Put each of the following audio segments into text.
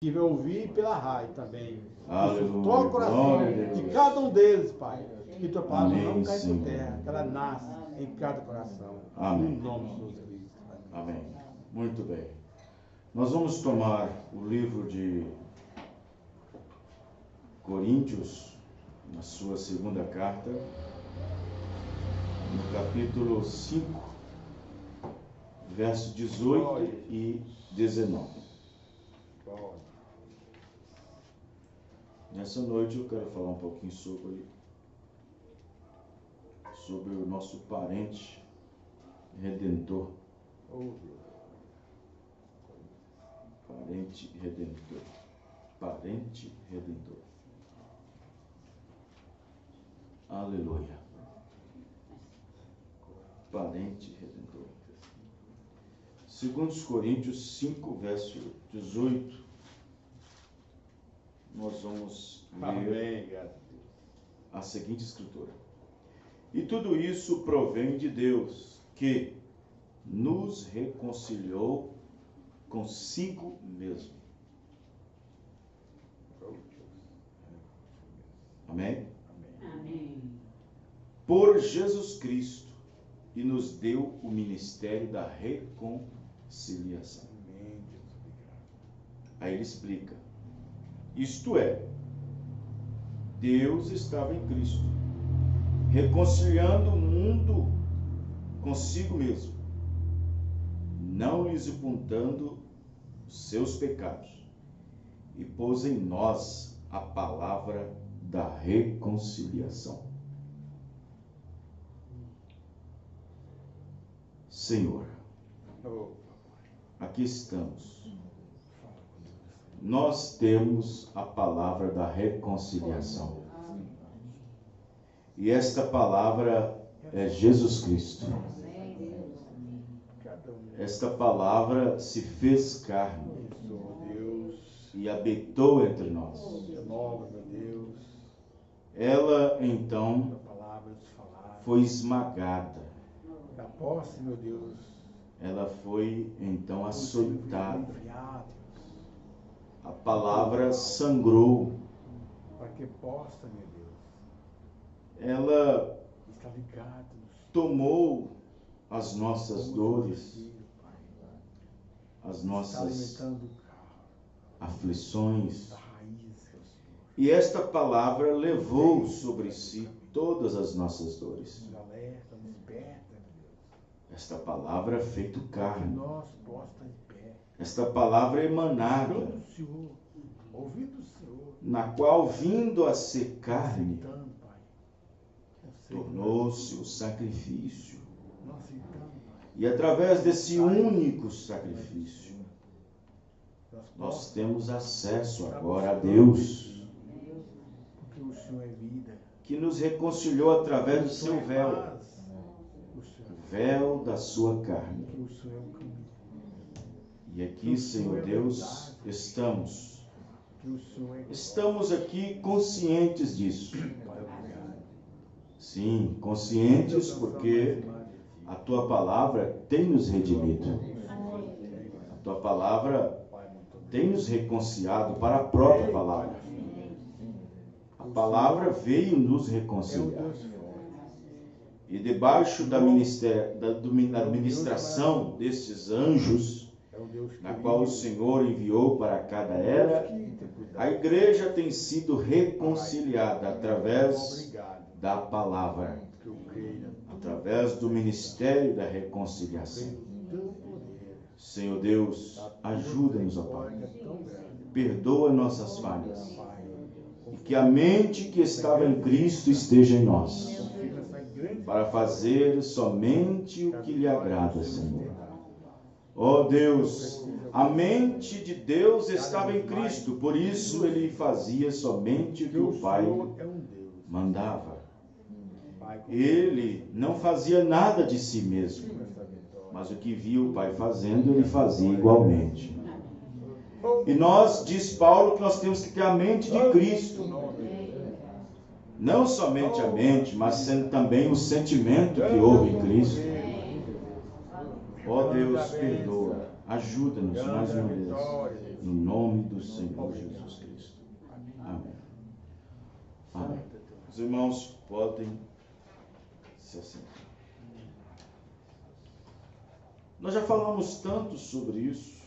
que vai ouvir pela rádio também. Aleluia. Toca o coração Glória a de Deus. cada um deles, Pai. Que tua palavra Amém, não cai por Senhor. terra, que ela nasce em cada coração. Amém. No nome de Jesus Cristo. Amém. Muito bem. Nós vamos tomar o livro de Coríntios, na sua segunda carta, no capítulo 5, verso 18 e 19. Nessa noite eu quero falar um pouquinho sobre o nosso parente redentor. Parente redentor. Parente redentor. Aleluia. Parente redentor. 2 Coríntios 5, verso 18. Nós vamos ler a seguinte escritura. E tudo isso provém de Deus, que nos reconciliou consigo mesmo. Amém? Amém. Por Jesus Cristo, e nos deu o ministério da reconciliação. Aí ele explica. Isto é, Deus estava em Cristo, reconciliando o mundo consigo mesmo, não lhes imputando seus pecados, e pôs em nós a palavra da reconciliação. Senhor, aqui estamos. Nós temos a palavra da reconciliação. E esta palavra é Jesus Cristo. Esta palavra se fez carne e habitou entre nós. Ela, então, foi esmagada. Ela foi, então, açoitada. A palavra sangrou. Para que possa, meu Deus, Ela estar ligado tomou as nossas dores, as nossas alimentando aflições. a raiz, E esta palavra levou sobre si todas as nossas dores. nos alerta, nos desperta, meu Deus. Esta palavra é feito Que carne. nós possa em pé, Esta palavra é emanada, buscando o Senhor, ouvindo o Senhor, na qual, vindo a ser carne, aceitando, Pai. tornou-se o sacrifício. Nós aceitamos, Pai. E através desse único sacrifício, nós possamos, temos acesso agora a Deus, porque o Senhor é vida. que nos reconciliou através do seu véu, O Senhor, o véu da sua carne. que o Senhor é o caminho. E aqui, Senhor Deus, estamos Que o Senhor é Estamos aqui conscientes disso. Pai, obrigado. Sim, conscientes porque a Tua palavra tem nos redimido. A Tua palavra tem nos reconciliado para a própria palavra. A palavra veio nos reconciliar. E debaixo da administração destes anjos, na qual o Senhor enviou para cada era, a igreja tem sido reconciliada através da palavra, através do ministério da reconciliação. Senhor Deus, ajuda-nos, ó Pai. Perdoa nossas falhas. E que a mente que estava em Cristo esteja em nós, para fazer somente o que lhe agrada, Senhor. Ó Deus, a mente de Deus estava em Cristo, por isso ele fazia somente o que o Pai mandava. Ele não fazia nada de si mesmo, mas o que via o Pai fazendo, ele fazia igualmente. E nós, diz Paulo, que nós temos que ter a mente de Cristo. Não somente a mente, mas sendo também o sentimento que houve em Cristo. Ó Deus, perdoa Ajuda-nos mais uma vez, no nome do Senhor Jesus Cristo. Amém. Amém. Os irmãos podem se assentar. Nós já falamos tanto sobre isso,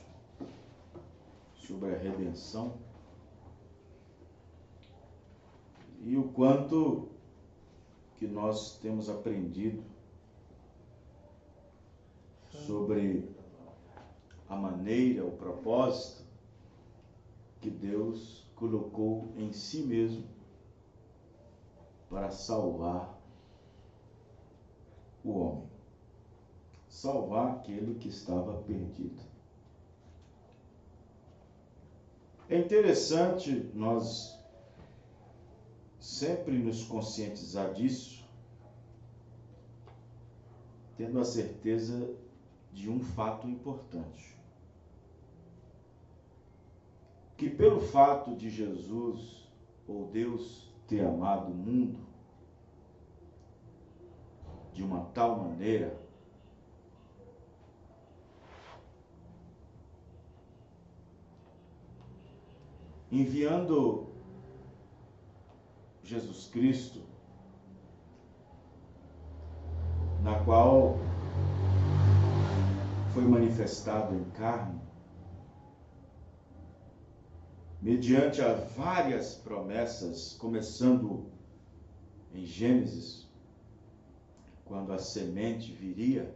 sobre a redenção, e o quanto que nós temos aprendido sobre a maneira, o propósito que Deus colocou em si mesmo para salvar o homem, salvar aquele que estava perdido. É interessante nós sempre nos conscientizar disso, tendo a certeza de um fato importante. Que pelo fato de Jesus, ou Deus, ter amado o mundo de uma tal maneira, enviando Jesus Cristo, na qual foi manifestado em carne, mediante a várias promessas, começando em Gênesis, quando a semente viria,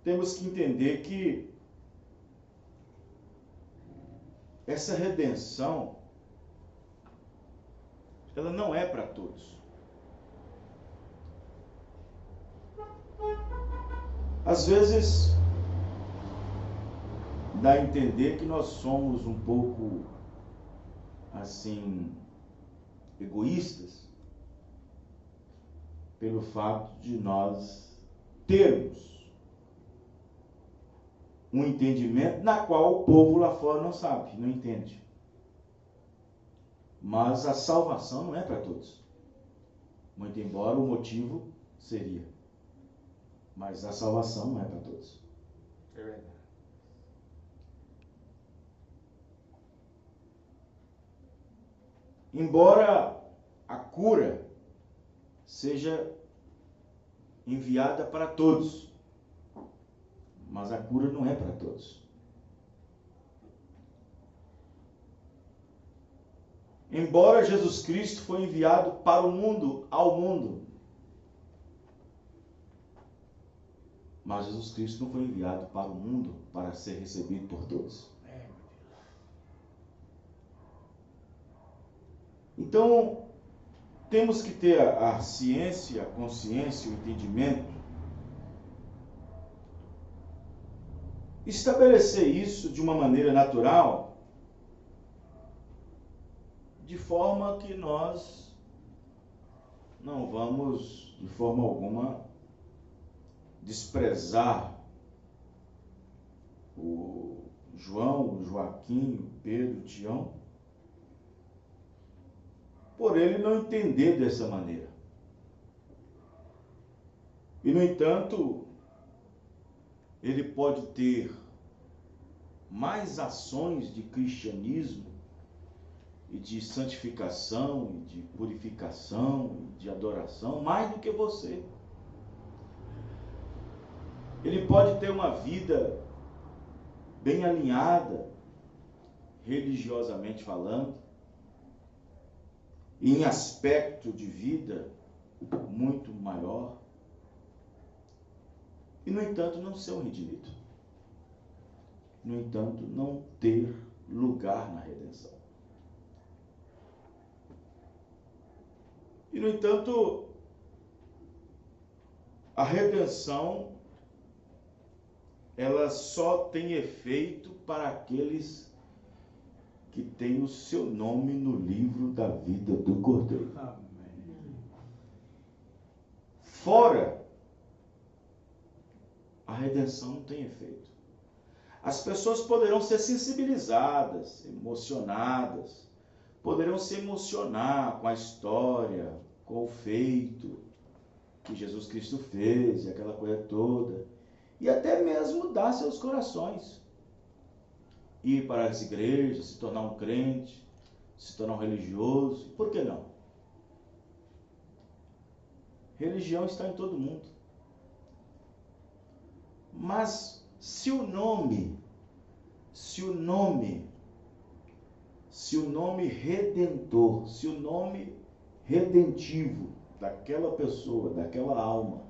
temos que entender que essa redenção, ela não é para todos. Às vezes, dá a entender que nós somos um pouco, assim, egoístas, pelo fato de nós termos um entendimento na qual o povo lá fora não sabe, não entende. Mas a salvação não é para todos. Muito embora o motivo seria. Mas a salvação não é para todos. É verdade. Embora a cura seja enviada para todos, mas a cura não é para todos. Embora Jesus Cristo foi enviado para o mundo, ao mundo, mas Jesus Cristo não foi enviado para o mundo para ser recebido por todos. Então, temos que ter a ciência, a consciência, o entendimento, estabelecer isso de uma maneira natural, de forma que nós não vamos, de forma alguma, desprezar o João, o Joaquim, o Pedro, o Tião, por ele não entender dessa maneira. E, no entanto, ele pode ter mais ações de cristianismo e de santificação, e de purificação, e de adoração, mais do que você. Ele pode ter uma vida bem alinhada, religiosamente falando, e em aspecto de vida muito maior, e, no entanto, não ser um redimido. No entanto, não ter lugar na redenção. E, no entanto, a redenção, ela só tem efeito para aqueles que têm o seu nome no livro da vida do Cordeiro. Amém. Fora, a redenção não tem efeito. As pessoas poderão ser sensibilizadas, emocionadas, poderão se emocionar com a história, com o feito, que Jesus Cristo fez, e aquela coisa toda. E até mesmo dar seus corações. Ir para as igrejas, se tornar um crente, se tornar um religioso. Por que não? Religião está em todo mundo. Mas se o nome redentor, se o nome redentivo daquela pessoa, daquela alma,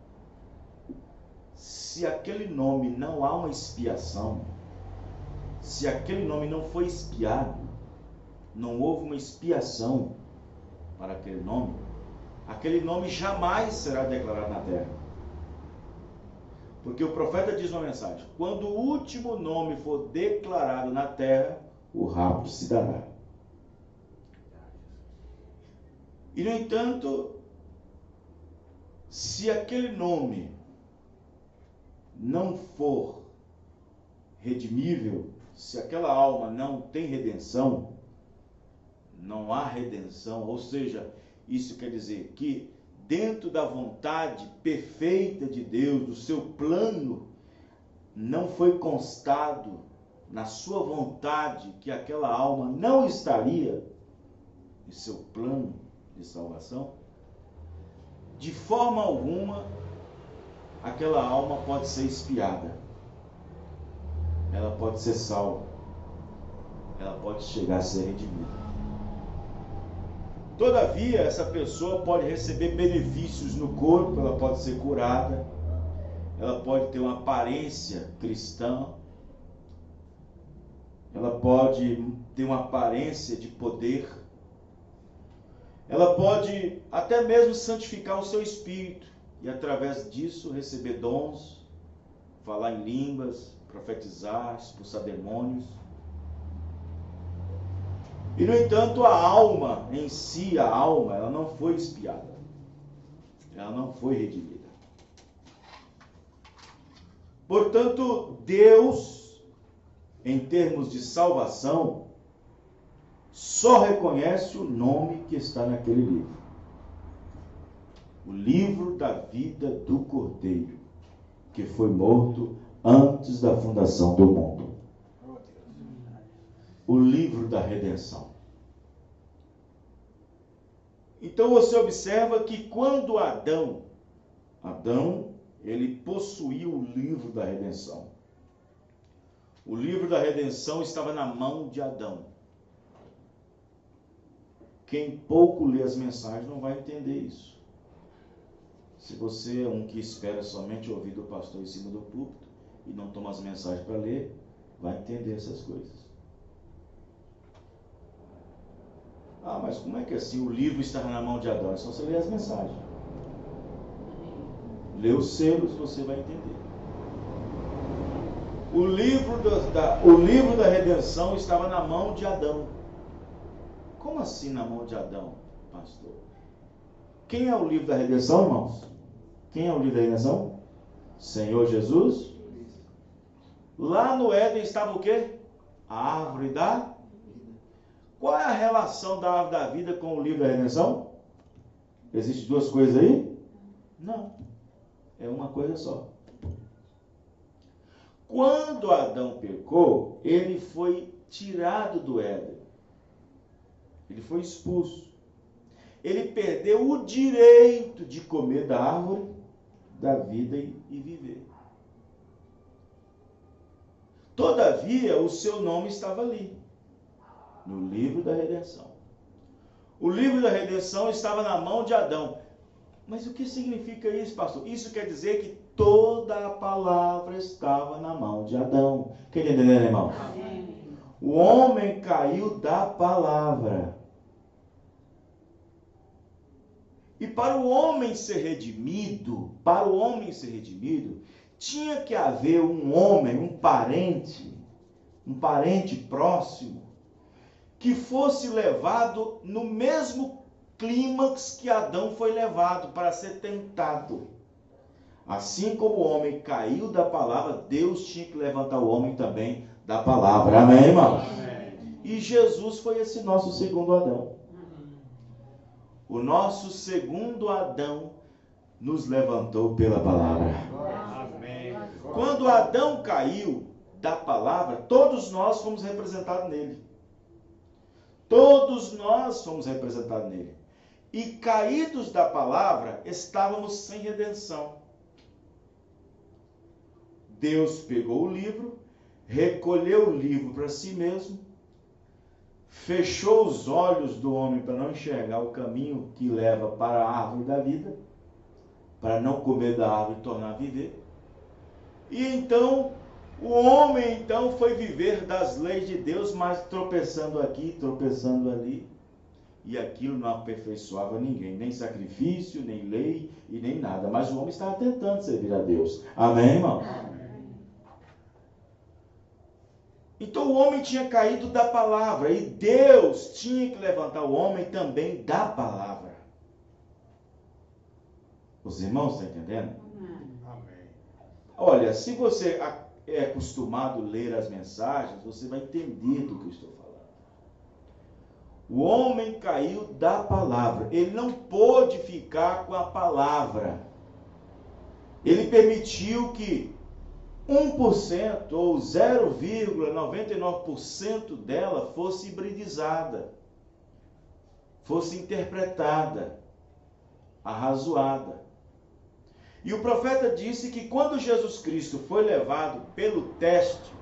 se aquele nome não há uma expiação, se aquele nome não foi expiado, não houve uma expiação para aquele nome jamais será declarado na terra. Porque o profeta diz uma mensagem: quando o último nome for declarado na terra, o rapto se dará. E, no entanto, se aquele nome não for redimível, se aquela alma não tem redenção, não há redenção, ou seja, isso quer dizer que dentro da vontade perfeita de Deus, do seu plano, não foi constado na sua vontade que aquela alma não estaria em seu plano de salvação, de forma alguma aquela alma pode ser expiada, ela pode ser salva, ela pode chegar a ser redimida. Todavia, essa pessoa pode receber benefícios no corpo, ela pode ser curada, ela pode ter uma aparência cristã, ela pode ter uma aparência de poder, ela pode até mesmo santificar o seu espírito e através disso receber dons, falar em línguas, profetizar, expulsar demônios. E, no entanto, a alma em si, ela não foi expiada. Ela não foi redimida. Portanto, Deus, em termos de salvação, só reconhece o nome que está naquele livro. O livro da vida do Cordeiro, que foi morto antes da fundação do mundo. O livro da redenção. Então você observa que quando Adão, ele possuía o livro da redenção. O livro da redenção estava na mão de Adão. Quem pouco lê as mensagens não vai entender isso. Se você é um que espera somente ouvir do pastor em cima do púlpito e não toma as mensagens para ler, vai entender essas coisas. Ah, mas como é que assim o livro estava na mão de Adão? É só você ler as mensagens. Lê os selos, você vai entender. O livro da redenção estava na mão de Adão. Como assim na mão de Adão, pastor? Quem é o livro da redenção, irmãos? Quem é o livro da redenção? Senhor Jesus. Lá no Éden estava o quê? A árvore da... Qual é a relação da árvore da vida com o livro da redenção? Existem duas coisas aí? Não. É uma coisa só. Quando Adão pecou, ele foi tirado do Éden. Ele foi expulso. Ele perdeu o direito de comer da árvore da vida e viver. Todavia, o seu nome estava ali, no livro da redenção. O livro da redenção estava na mão de Adão. Mas o que significa isso, pastor? Isso quer dizer que toda a palavra estava na mão de Adão. Quem está entendendo, irmão? O homem caiu da palavra. E para o homem ser redimido, tinha que haver um homem, um parente próximo, que fosse levado no mesmo clímax que Adão foi levado para ser tentado. Assim como o homem caiu da palavra, Deus tinha que levantar o homem também da palavra. Amém, irmão? Amém. E Jesus foi esse nosso segundo Adão. O nosso segundo Adão nos levantou pela palavra. Amém. Quando Adão caiu da palavra, todos nós fomos representados nele. Todos nós fomos representados nele. E caídos da palavra, estávamos sem redenção. Deus pegou o livro, recolheu o livro para si mesmo, fechou os olhos do homem para não enxergar o caminho que leva para a árvore da vida, para não comer da árvore e tornar a viver. E então, o homem então foi viver das leis de Deus, mas tropeçando aqui, tropeçando ali. E aquilo não aperfeiçoava ninguém, nem sacrifício, nem lei e nem nada. Mas o homem estava tentando servir a Deus. Amém, irmão? Então o homem tinha caído da palavra e Deus tinha que levantar o homem também da palavra. Os irmãos estão entendendo? Amém. Olha, se você é acostumado a ler as mensagens, você vai entender do que eu estou falando. O homem caiu da palavra. Ele não pôde ficar com a palavra. Ele permitiu que 1% ou 0,99% dela fosse hibridizada, fosse interpretada, arrazoada. E o profeta disse que quando Jesus Cristo foi levado pelo teste,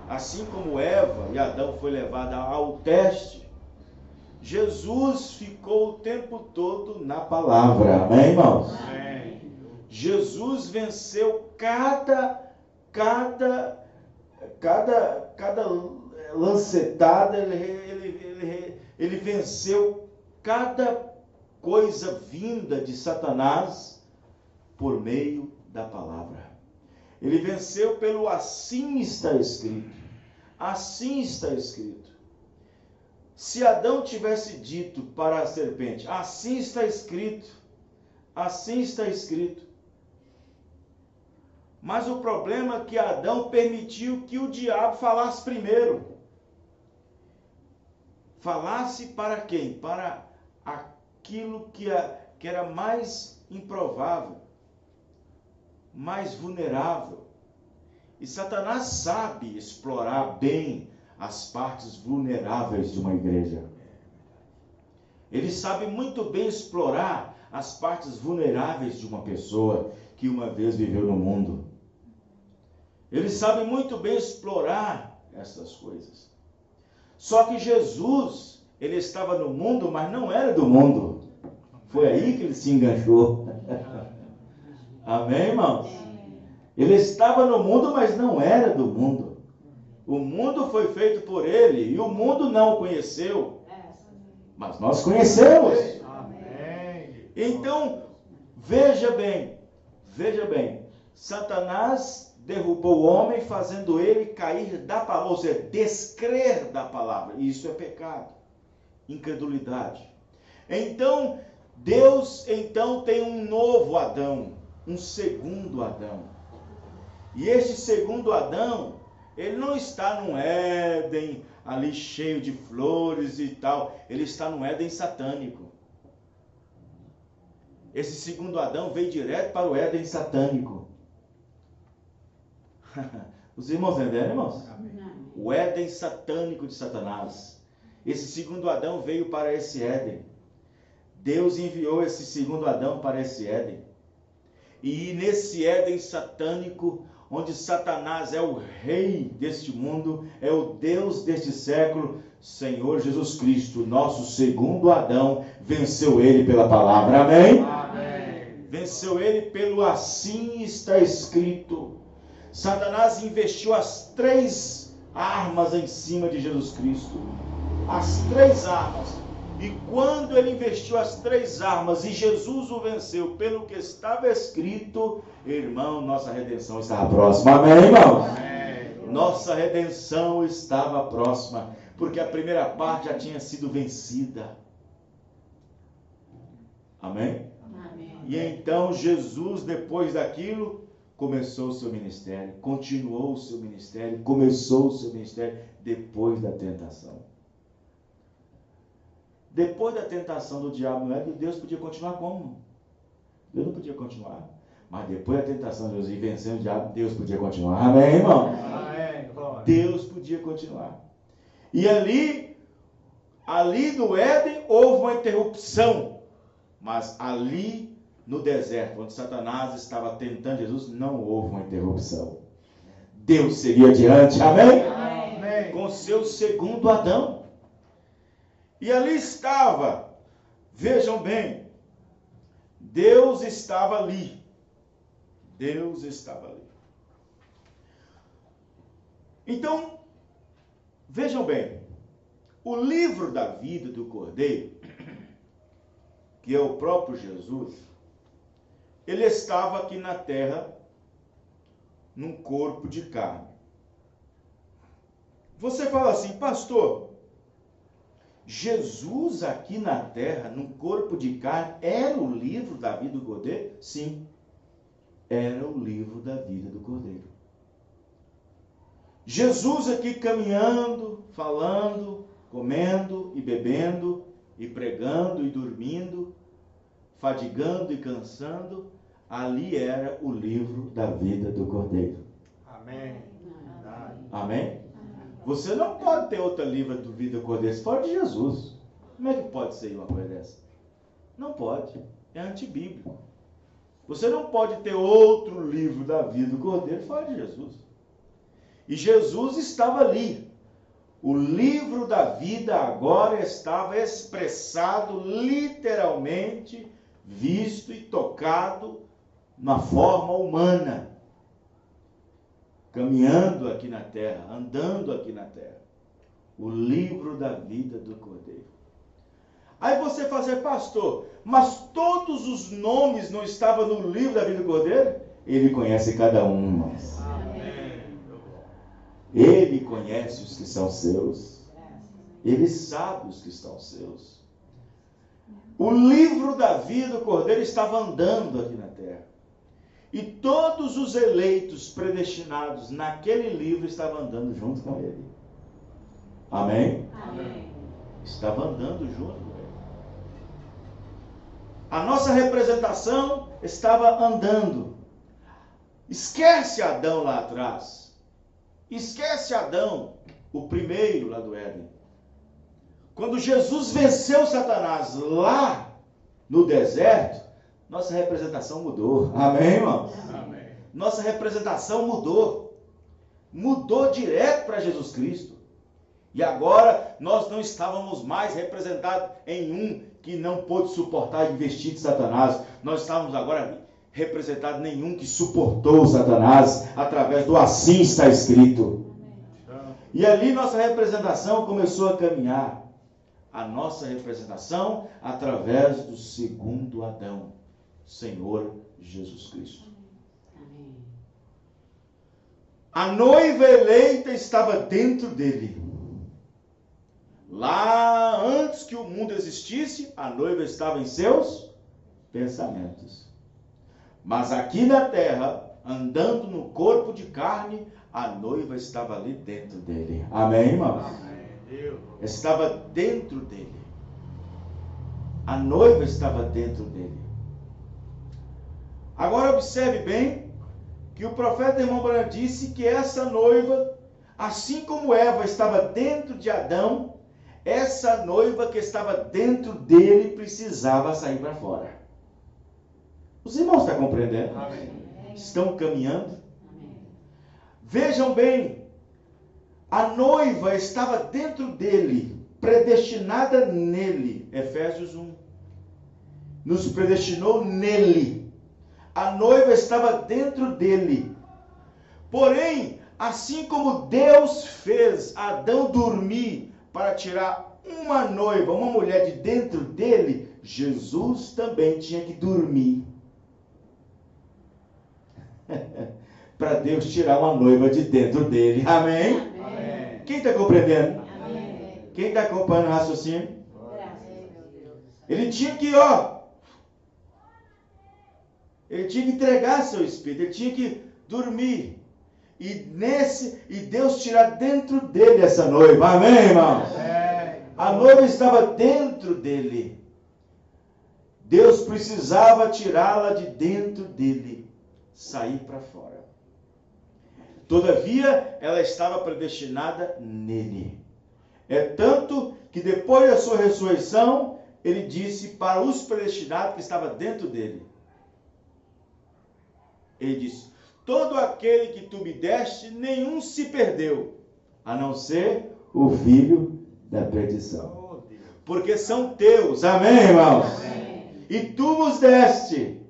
assim como Eva e Adão foi levada ao teste, Jesus ficou o tempo todo na palavra. Amém, irmãos? Amém. Jesus venceu cada lancetada, ele venceu cada coisa vinda de Satanás por meio da palavra. Ele venceu pelo assim está escrito. Assim está escrito. Se Adão tivesse dito para a serpente, assim está escrito, assim está escrito. Mas o problema é que Adão permitiu que o diabo falasse primeiro. Falasse para quem? Para aquilo que era mais improvável, mais vulnerável. E Satanás sabe explorar bem as partes vulneráveis de uma igreja. Ele sabe muito bem explorar as partes vulneráveis de uma pessoa que uma vez viveu no mundo. Ele sabe muito bem explorar essas coisas. Só que Jesus, ele estava no mundo, mas não era do mundo. Foi aí que ele se enganchou. Amém, irmãos? Ele estava no mundo, mas não era do mundo. O mundo foi feito por ele e o mundo não o conheceu. Mas nós conhecemos. Amém. Então, veja bem, Satanás derrubou o homem, fazendo ele cair da palavra, ou seja, descrer da palavra. E isso é pecado, incredulidade. Então, Deus tem um novo Adão, um segundo Adão. E este segundo Adão, ele não está num Éden ali cheio de flores e tal. Ele está num Éden satânico. Esse segundo Adão veio direto para o Éden satânico. Os irmãos entenderam, irmãos? Amém. O Éden satânico de Satanás. Esse segundo Adão veio para esse Éden. Deus enviou esse segundo Adão para esse Éden. E nesse Éden satânico, onde Satanás é o rei deste mundo, é o Deus deste século, Senhor Jesus Cristo, nosso segundo Adão, venceu ele pela palavra. Amém? Amém. Venceu ele pelo assim está escrito. Satanás investiu as 3 armas em cima de Jesus Cristo. As 3 armas. E quando ele investiu as 3 armas e Jesus o venceu pelo que estava escrito, irmão, nossa redenção estava próxima. Amém, irmão? Amém. Nossa redenção estava próxima, porque a primeira parte já tinha sido vencida. Amém? Amém. E então Jesus, depois daquilo, começou o seu ministério, continuou o seu ministério, começou o seu ministério depois da tentação. Depois da tentação do diabo no Éden, Deus podia continuar como? Deus não podia continuar. Mas depois da tentação de José vencendo o diabo, Deus podia continuar. Amém, irmão? Amém. Glória. Deus podia continuar. E ali no Éden, houve uma interrupção. Mas ali no deserto, onde Satanás estava tentando Jesus, não houve uma interrupção. Deus seguia adiante. Amém? Amém. Com seu segundo Adão. E ali estava, vejam bem, Deus estava ali. Deus estava ali. Então, vejam bem, o livro da vida do Cordeiro, que é o próprio Jesus, ele estava aqui na terra, num corpo de carne. Você fala assim, pastor, Jesus aqui na terra, num corpo de carne, era o livro da vida do Cordeiro? Sim, era o livro da vida do Cordeiro. Jesus aqui caminhando, falando, comendo e bebendo, e pregando e dormindo, fadigando e cansando, ali era o livro da vida do Cordeiro. Amém. Amém? Você não pode ter outra livro do vida do Cordeiro fora de Jesus. Como é que pode ser uma coisa dessa? Não pode. É antibíblico. Você não pode ter outro livro da vida do Cordeiro fora de Jesus. E Jesus estava ali. O livro da vida agora estava expressado literalmente, visto e tocado na forma humana. Caminhando aqui na terra, andando aqui na terra. O livro da vida do Cordeiro. Aí você fala assim, pastor, mas todos os nomes não estavam no livro da vida do Cordeiro? Ele conhece cada um, irmãos. Amém. Ele conhece os que são seus. Ele sabe os que são seus. O livro da vida do Cordeiro estava andando aqui na terra. E todos os eleitos predestinados naquele livro estavam andando junto com ele. Amém? Amém. Estava andando junto com ele. A nossa representação estava andando. Esquece Adão lá atrás. Esquece Adão, o primeiro lá do Éden. Quando Jesus venceu Satanás lá no deserto, nossa representação mudou. Amém, irmãos? Amém. Nossa representação mudou. Mudou direto para Jesus Cristo. E agora nós não estávamos mais representados em um que não pôde suportar a investida de Satanás. Nós estávamos agora representados em nenhum que suportou Satanás através do assim está escrito. E ali nossa representação começou a caminhar. A nossa representação através do segundo Adão, Senhor Jesus Cristo. Amém. A noiva eleita estava dentro dele. Lá antes que o mundo existisse, a noiva estava em seus pensamentos. Mas aqui na terra, andando no corpo de carne, a noiva estava ali dentro dele. Amém, irmãos? Amém. Deus. Estava dentro dele. A noiva estava dentro dele. Agora observe bem que o profeta irmão Branham disse que essa noiva, assim como Eva estava dentro de Adão, essa noiva que estava dentro dele precisava sair para fora. Os irmãos estão compreendendo? Amém. Estão caminhando? Amém. Vejam bem, a noiva estava dentro dele, predestinada nele. Efésios 1. Nos predestinou nele. A noiva estava dentro dele. Porém, assim como Deus fez Adão dormir para tirar uma noiva, uma mulher de dentro dele, Jesus também tinha que dormir. Para Deus tirar uma noiva de dentro dele. Amém? Amém. Quem está compreendendo? Amém. Quem está acompanhando o raciocínio? Graças a Deus. Ele tinha que, ele tinha que entregar seu espírito, ele tinha que dormir. E Deus tirar dentro dele essa noiva. Amém, irmãos? Amém. A noiva estava dentro dele. Deus precisava tirá-la de dentro dele, sair para fora. Todavia, ela estava predestinada nele. É tanto que depois da sua ressurreição, ele disse para os predestinados que estava dentro dele. Ele disse: todo aquele que tu me deste, nenhum se perdeu, a não ser o filho da perdição. Oh, Deus. Porque são teus, amém, irmãos? Amém. E tu nos deste.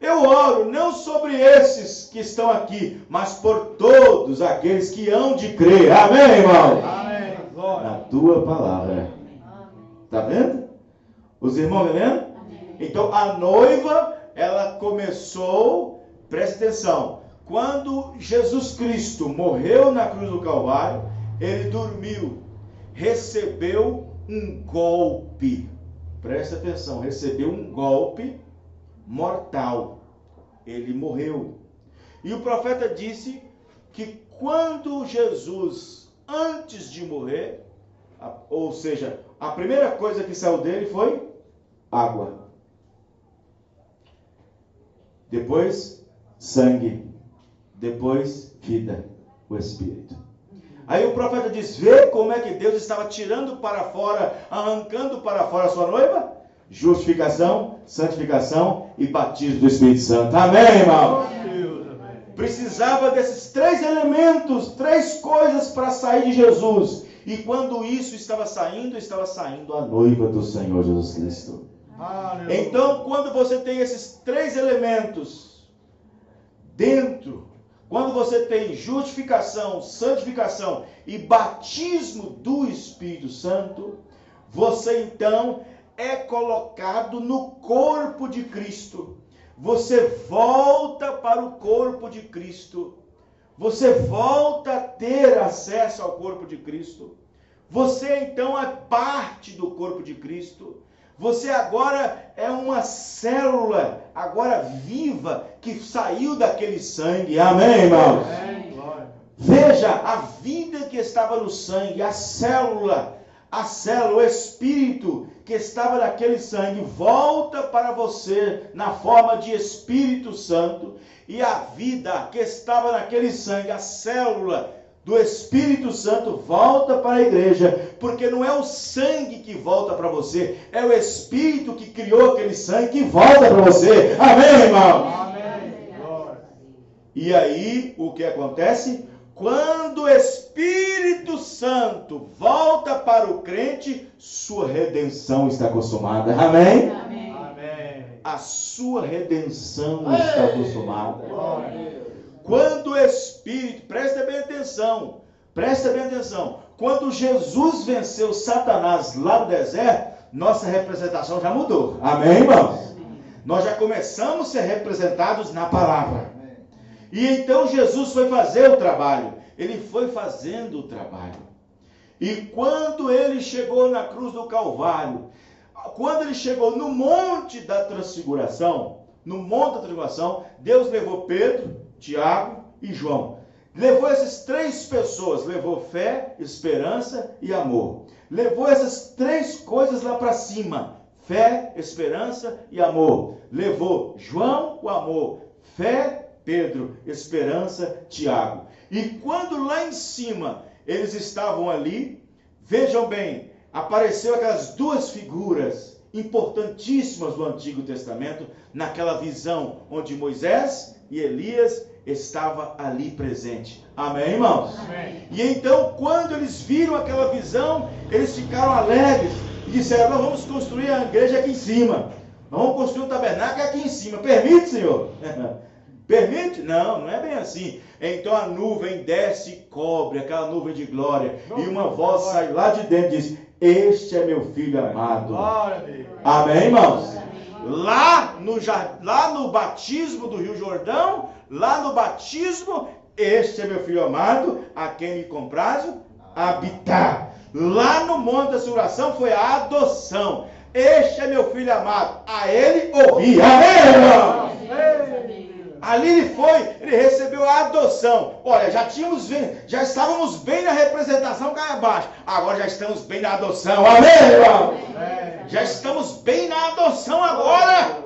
Eu oro não sobre esses que estão aqui, mas por todos aqueles que hão de crer, amém, irmão? Amém. Glória. Na tua palavra. Está vendo? Os irmãos vendo? Então a noiva, ela começou, preste atenção, quando Jesus Cristo morreu na cruz do Calvário, ele dormiu, recebeu um golpe, preste atenção, recebeu um golpe mortal, ele morreu. E o profeta disse que quando Jesus, antes de morrer, ou seja, a primeira coisa que saiu dele foi água. Depois, sangue. Depois, vida, o Espírito. Aí o profeta diz: vê como é que Deus estava tirando para fora, arrancando para fora a sua noiva? Justificação, santificação e batismo do Espírito Santo. Amém, irmão? Oh, Deus, amém. Precisava desses 3 elementos, 3 coisas para sair de Jesus. E quando isso estava saindo a noiva do Senhor Jesus Cristo. Aleluia. Então, quando você tem esses 3 elementos dentro, quando você tem justificação, santificação e batismo do Espírito Santo, você então é colocado no corpo de Cristo. Você volta para o corpo de Cristo. Você volta a ter acesso ao corpo de Cristo. Você então é parte do corpo de Cristo. Você agora é uma célula, agora viva, que saiu daquele sangue. Amém, irmãos? Amém. Glória. Veja a vida que estava no sangue, a célula, o espírito que estava naquele sangue, volta para você na forma de Espírito Santo. E a vida que estava naquele sangue, a célula do Espírito Santo, volta para a igreja, porque não é o sangue que volta para você, é o Espírito que criou aquele sangue que volta para você. Amém, irmão? Amém. Glória. E aí, o que acontece? Quando o Espírito Santo volta para o crente, sua redenção está consumada. Amém? Amém. Amém. A sua redenção está consumada. Glória a Deus. Quando o Espírito, presta bem atenção, quando Jesus venceu Satanás lá no deserto, nossa representação já mudou. Amém, irmãos? Nós já começamos a ser representados na palavra. E então Jesus foi fazer o trabalho. Ele foi fazendo o trabalho. E quando ele chegou na cruz do Calvário, quando ele chegou no Monte da Transfiguração, Deus levou Pedro, Tiago e João. Levou essas 3 pessoas, levou fé, esperança e amor. Levou essas 3 coisas lá para cima, fé, esperança e amor. Levou João, o amor, fé, Pedro, esperança, Tiago. E quando lá em cima eles estavam ali, vejam bem, apareceu aquelas 2 figuras importantíssimas do Antigo Testamento, naquela visão onde Moisés e Elias estava ali presente. Amém, irmãos? Amém. E então, quando eles viram aquela visão, eles ficaram alegres e disseram: nós vamos construir a igreja aqui em cima. Nós vamos construir um tabernáculo aqui em cima. Permite, Senhor? Permite? Não, não é bem assim. Então a nuvem desce e cobre, aquela nuvem de glória. E uma voz sai lá de dentro e diz: este é meu filho amado. Glória a Deus. Amém, irmãos? Lá no batismo do Rio Jordão, lá no batismo, este é meu filho amado, a quem me comprazo habitar. Lá no Monte da Transfiguração foi a adoção. Este é meu filho amado, a ele ouvi. Amém, irmão? Ali ele recebeu a adoção. Olha, já estávamos bem na representação cá abaixo. Agora já estamos bem na adoção. Amém, irmão? Já estamos bem na adoção agora.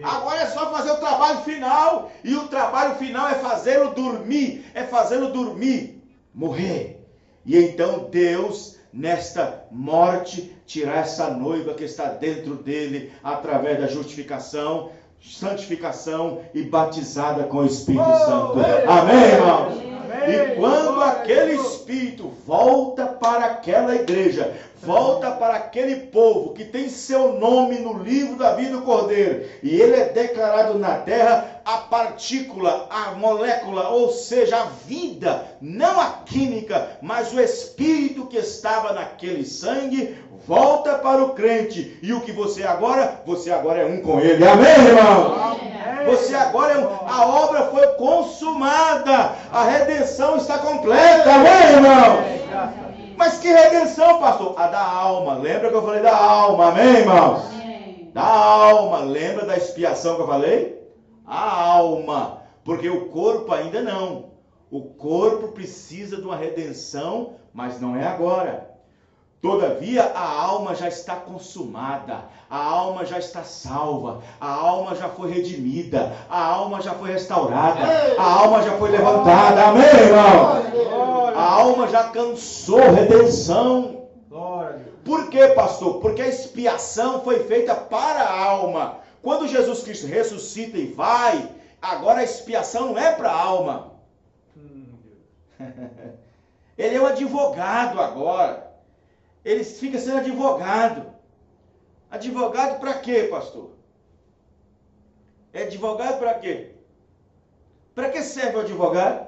Agora é só fazer o trabalho final. E o trabalho final é fazê-lo dormir. É fazê-lo dormir. Morrer. E então Deus, nesta morte, tirar essa noiva que está dentro dele, através da justificação, santificação e batizada com o Espírito Santo. Amém, irmãos? E quando aquele Espírito volta para aquela igreja, volta para aquele povo que tem seu nome no livro da vida do Cordeiro, e ele é declarado na terra, a partícula, a molécula, ou seja, a vida, não a química, mas o Espírito que estava naquele sangue, volta para o crente. E o que você agora é um com ele. Amém, irmão? Você agora é um. A obra foi consumada. A redenção está completa. Amém, irmão? Mas que redenção, pastor? A da alma. Lembra que eu falei da alma? Amém, irmãos? Da alma. Lembra da expiação que eu falei? A alma. Porque o corpo ainda não. O corpo precisa de uma redenção, mas não é agora. Todavia, a alma já está consumada, a alma já está salva, a alma já foi redimida, a alma já foi restaurada, a alma já foi levantada. Amém, irmão? A alma já alcançou redenção. Por quê, pastor? Porque a expiação foi feita para a alma. Quando Jesus Cristo ressuscita e vai, agora a expiação não é para a alma. Ele é um advogado agora. Ele fica sendo advogado. Advogado para quê, pastor? É advogado para quê? Para que serve o advogado?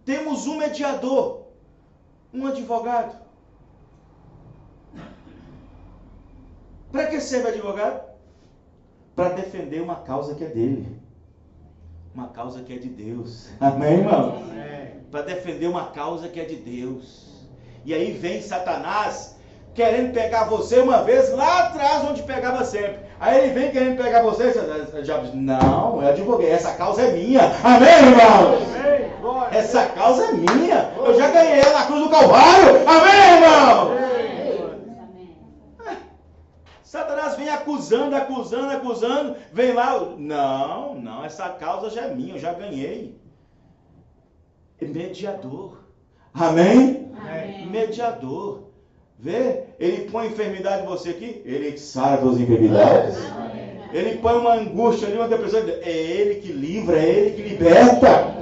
Temos um mediador, um advogado. Para que serve o advogado? Para defender uma causa que é dele. Uma causa que é de Deus. Amém, irmão? Para defender uma causa que é de Deus. E aí vem Satanás querendo pegar você uma vez lá atrás, onde pegava sempre. Aí ele vem querendo pegar você e já diz, não, eu advoguei, essa causa é minha. Amém, irmão? Essa causa é minha. Eu já ganhei ela na cruz do Calvário. Amém, irmão? Satanás vem acusando, vem lá, não, essa causa já é minha, eu já ganhei. É mediador. Amém? Amém? Mediador. Vê? Ele põe enfermidade em você aqui, ele sara as enfermidades. Amém. Ele põe uma angústia ali, uma depressão, é ele que livra, é ele que liberta.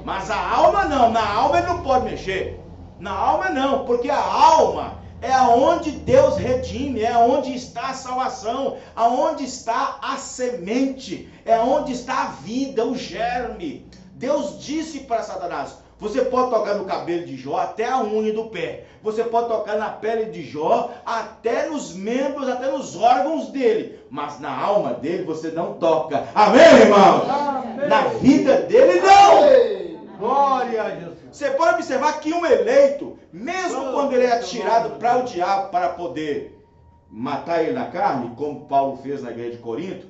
Mas a alma não, na alma ele não pode mexer. Na alma não, porque a alma é aonde Deus redime, é aonde está a salvação, aonde está a semente, é aonde está a vida, o germe. Deus disse para Satanás, você pode tocar no cabelo de Jó até a unha do pé. Você pode tocar na pele de Jó até nos membros, até nos órgãos dele. Mas na alma dele você não toca. Amém, irmão? Amém. Na vida dele não. Glória a Jesus. Você pode observar que um eleito, mesmo quando ele é atirado para o diabo para poder matar ele na carne, como Paulo fez na igreja de Corinto,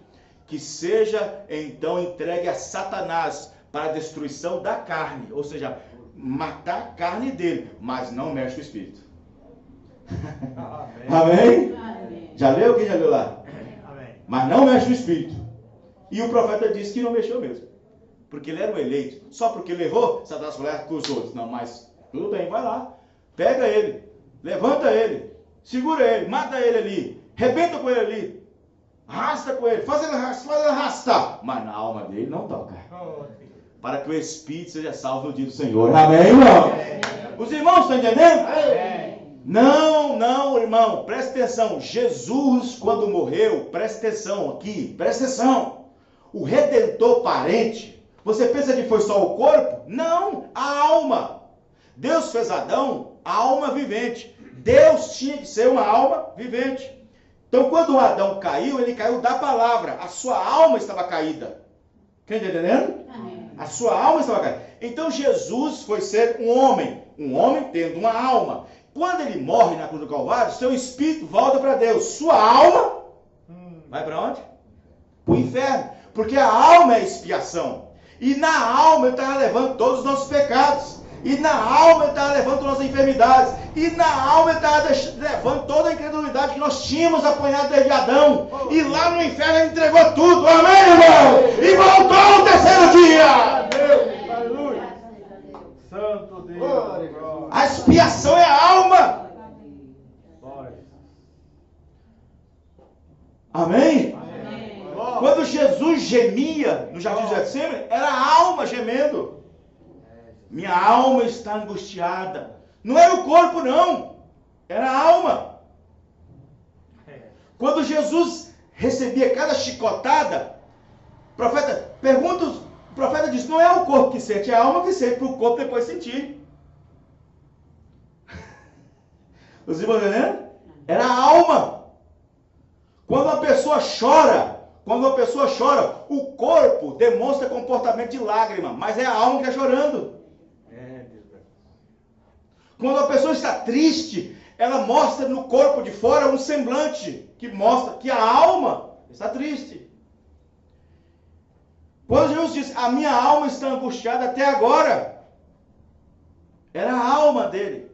que seja então entregue a Satanás para a destruição da carne, ou seja, matar a carne dele, mas não mexe com o espírito. Amém? Amém? Já leu? Quem já leu lá? Amém. Mas não mexe com o espírito. E o profeta disse que não mexeu mesmo, porque ele era um eleito. Só porque ele errou, Satanás foi lá com os outros. Não, mas tudo bem, vai lá, pega ele, levanta ele, segura ele, mata ele ali, rebenta com ele ali, arrasta com ele, faz ele arrastar, mas na alma dele não toca. Para que o Espírito seja salvo no dia do Senhor. Amém, irmão? Os irmãos estão entendendo? Não, irmão, presta atenção. Jesus, quando morreu, presta atenção aqui, presta atenção. O Redentor parente, você pensa que foi só o corpo? Não, a alma. Deus fez Adão, a alma vivente. Deus tinha que ser uma alma vivente. Então, quando o Adão caiu, ele caiu da palavra. A sua alma estava caída. Quem está entendendo? Amém. A sua alma estava caída. Então, Jesus foi ser um homem tendo uma alma. Quando ele morre na cruz do Calvário, seu espírito volta para Deus. Sua alma vai para onde? Para o inferno. Porque a alma é expiação. E na alma ele estava levando todos os nossos pecados. E na alma ele estava levando todas as enfermidades. E na alma ele estava levando toda a incredulidade que nós tínhamos apanhado desde Adão. E lá no inferno ele entregou tudo. Amém, irmão? E voltou no terceiro dia. Deus, aleluia. Graças a Deus. Santo Deus. Glória. Glória. A expiação é a alma. Glória. Amém? Amém. Glória. Quando Jesus gemia no jardim de Getsêmani, era a alma gemendo. Minha alma está angustiada. Não era o corpo, não. Era a alma. Quando Jesus recebia cada chicotada, o profeta diz, não é o corpo que sente, é a alma que sente, para o corpo depois sentir. Os irmãos entendendo? Era a alma. Quando uma pessoa chora, o corpo demonstra comportamento de lágrima, mas é a alma que está chorando. Quando a pessoa está triste, ela mostra no corpo de fora um semblante que mostra que a alma está triste. Quando Jesus diz, a minha alma está angustiada até agora, era a alma dele.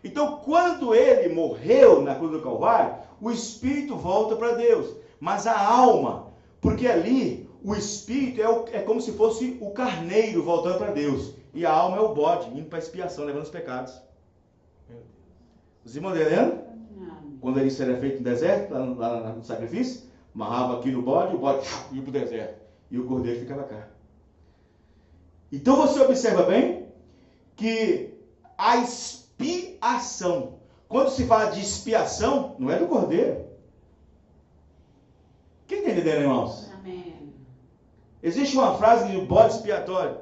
Então, quando ele morreu na cruz do Calvário, o espírito volta para Deus. Mas a alma, porque ali o espírito é como se fosse o carneiro voltando para Deus. E a alma é o bode, indo para a expiação, levando os pecados. Os irmãos entendendo? Quando isso era feito no deserto, lá no sacrifício, amarrava aqui no bode, o bode ia para o deserto. E o cordeiro ficava cá. Então você observa bem que a expiação, quando se fala de expiação, não é do cordeiro. Quem está entendendo, irmãos? Amém. Existe uma frase de bode expiatório.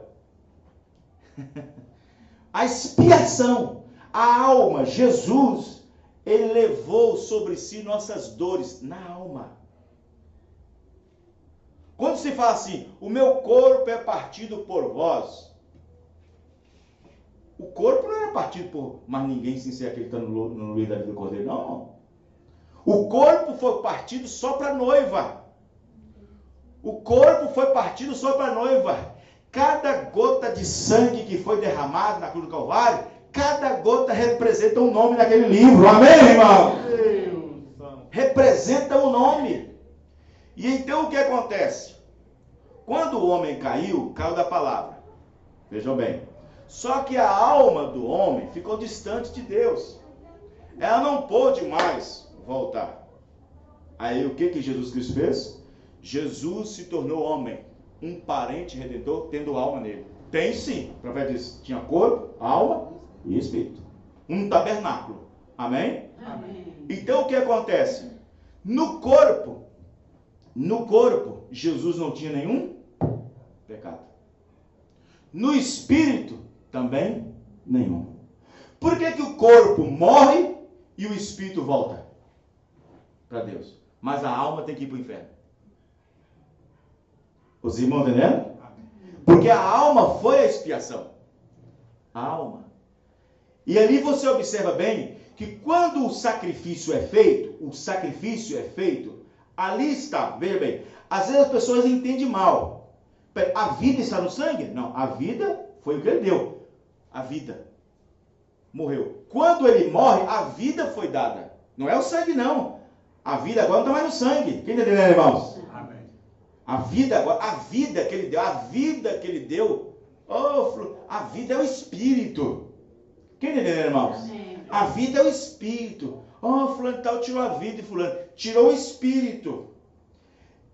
A expiação. A alma, Jesus, ele levou sobre si nossas dores na alma. Quando se fala assim, o meu corpo é partido por vós, o corpo não era partido por mais ninguém sem ser aquele que está no meio da vida do cordeiro, não. O corpo foi partido só para a noiva. O corpo foi partido só para a noiva. Cada gota de sangue que foi derramada na cruz do Calvário, cada gota representa um nome naquele livro. Amém, irmão? Deus. Representa um nome. E então o que acontece? Quando o homem caiu da palavra. Vejam bem. Só que a alma do homem ficou distante de Deus. Ela não pôde mais voltar. Aí o que Jesus Cristo fez? Jesus se tornou homem. Um parente redentor tendo alma nele. Tem sim. O profeta disse, tinha corpo, alma e espírito. Um tabernáculo. Amém? Amém. Então o que acontece? No corpo, Jesus não tinha nenhum pecado. No espírito, também nenhum. Por que o corpo morre e o espírito volta para Deus? Mas a alma tem que ir para o inferno. Os irmãos entendendo? Porque a alma foi a expiação. A alma. E ali você observa bem que quando o sacrifício é feito, ali está, veja bem, às vezes as pessoas entendem mal. A vida está no sangue? Não, a vida foi o que ele deu. A vida. Morreu. Quando ele morre, a vida foi dada. Não é o sangue, não. A vida agora não está mais no sangue. Quem está entendendo, irmãos? Amém. A vida agora, a vida que ele deu, a vida é o Espírito. Quem está entendendo, irmãos? Amém. A vida é o Espírito. Fulano tal tirou a vida de fulano. Tirou o Espírito.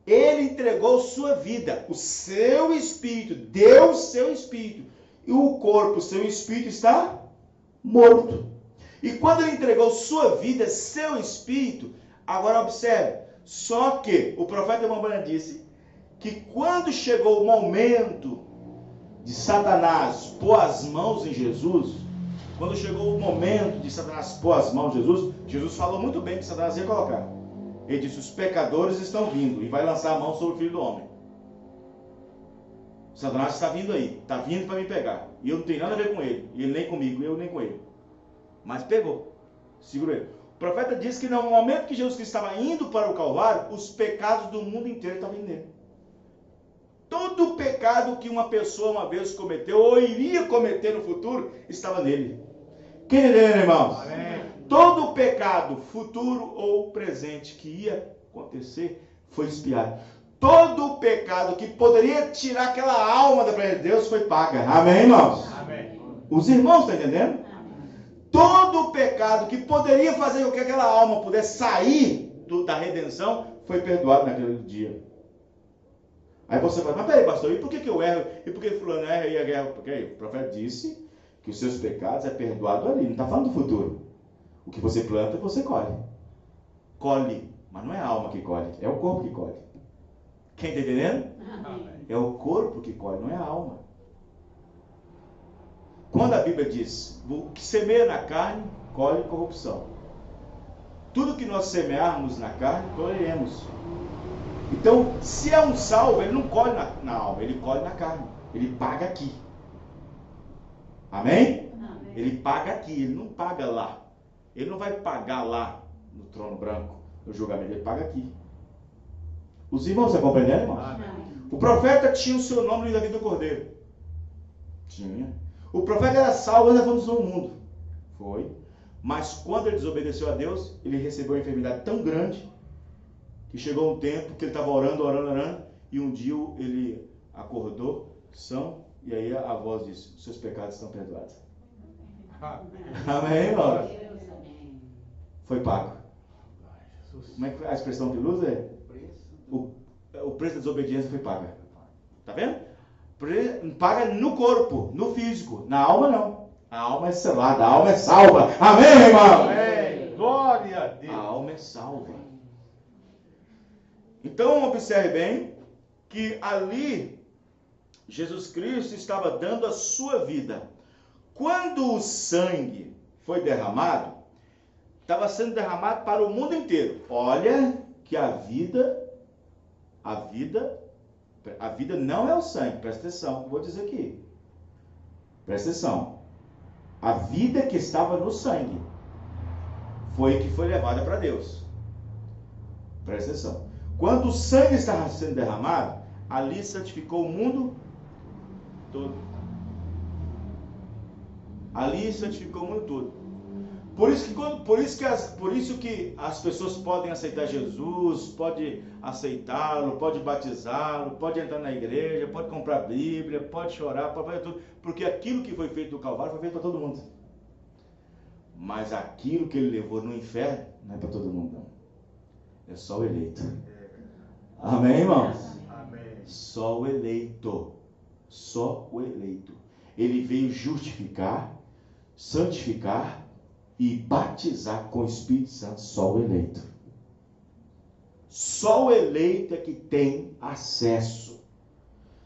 Ele entregou sua vida, o seu Espírito, deu o seu Espírito. E o corpo, o seu Espírito está morto. E quando ele entregou sua vida, seu Espírito, agora observe, só que o profeta Moisés disse que quando chegou o momento de Satanás pôr as mãos em Jesus, quando chegou o momento de Satanás pôr as mãos em Jesus, Jesus falou muito bem que Satanás ia colocar. Ele disse, os pecadores estão vindo e vai lançar a mão sobre o Filho do Homem. Satanás está vindo aí, está vindo para me pegar. E eu não tenho nada a ver com ele, e ele nem comigo, e eu nem com ele. Mas pegou, segurou ele. O profeta disse que no momento que Jesus Cristo estava indo para o Calvário, os pecados do mundo inteiro estavam indo nele. Todo o pecado que uma pessoa uma vez cometeu ou iria cometer no futuro estava nele. Quem entendeu, irmãos? Amém. Todo o pecado futuro ou presente que ia acontecer foi expiado. Todo o pecado que poderia tirar aquela alma da presença de Deus foi paga. Amém, irmãos? Amém. Os irmãos estão entendendo? Todo o pecado que poderia fazer com que aquela alma pudesse sair da redenção foi perdoado naquele dia. Aí você fala, mas peraí, pastor, e por que eu erro? E por que fulano erra e erra? Porque aí, o profeta disse que os seus pecados é perdoado ali. Não está falando do futuro. O que você planta, você colhe. Colhe. Mas não é a alma que colhe, é o corpo que colhe. Quem está entendendo? Amém. É o corpo que colhe, não é a alma. Quando a Bíblia diz, o que semeia na carne, colhe corrupção. Tudo que nós semearmos na carne, colheremos. Então, se é um salvo, ele não colhe na alma, ele colhe na carne. Ele paga aqui. Amém? Amém. Ele paga aqui, ele não paga lá. Ele não vai pagar lá no trono branco, no julgamento, ele paga aqui. Os irmãos, estão compreendendo, irmãos? Amém. O profeta tinha o seu nome no livro da vida do Cordeiro. Tinha. O profeta era salvo antes da fundação do mundo. Foi. Mas quando ele desobedeceu a Deus, ele recebeu uma enfermidade tão grande que chegou um tempo que ele estava orando, e um dia ele acordou, são, e aí a voz disse, os seus pecados estão perdoados. Amém, irmão? Deus, amém. Foi pago. Jesus. Como é que a expressão que ele usa é? O preço da desobediência foi pago. Tá vendo? Paga no corpo, no físico. Na alma não. A alma é selada, a alma é salva. Amém, irmão? Amém. Glória a A Deus. alma é salva. Então, observe bem que ali Jesus Cristo estava dando a sua vida. Quando o sangue foi derramado, estava sendo derramado para o mundo inteiro. Olha que a vida não é o sangue. Presta atenção, vou dizer aqui. Presta atenção. A vida que estava no sangue foi que foi levada para Deus. Presta atenção. Quando o sangue estava sendo derramado, ali santificou o mundo todo. Ali santificou o mundo todo. Por isso que as pessoas podem aceitar Jesus, pode aceitá-lo, pode batizá-lo, pode entrar na igreja, pode comprar Bíblia, pode chorar, pode fazer tudo. Porque aquilo que foi feito no Calvário foi feito para todo mundo. Mas aquilo que ele levou no inferno não é para todo mundo, não. É só o eleito. Amém, irmãos? Amém. Só o eleito. Só o eleito. Ele veio justificar, santificar e batizar com o Espírito Santo só o eleito. Só o eleito é que tem acesso.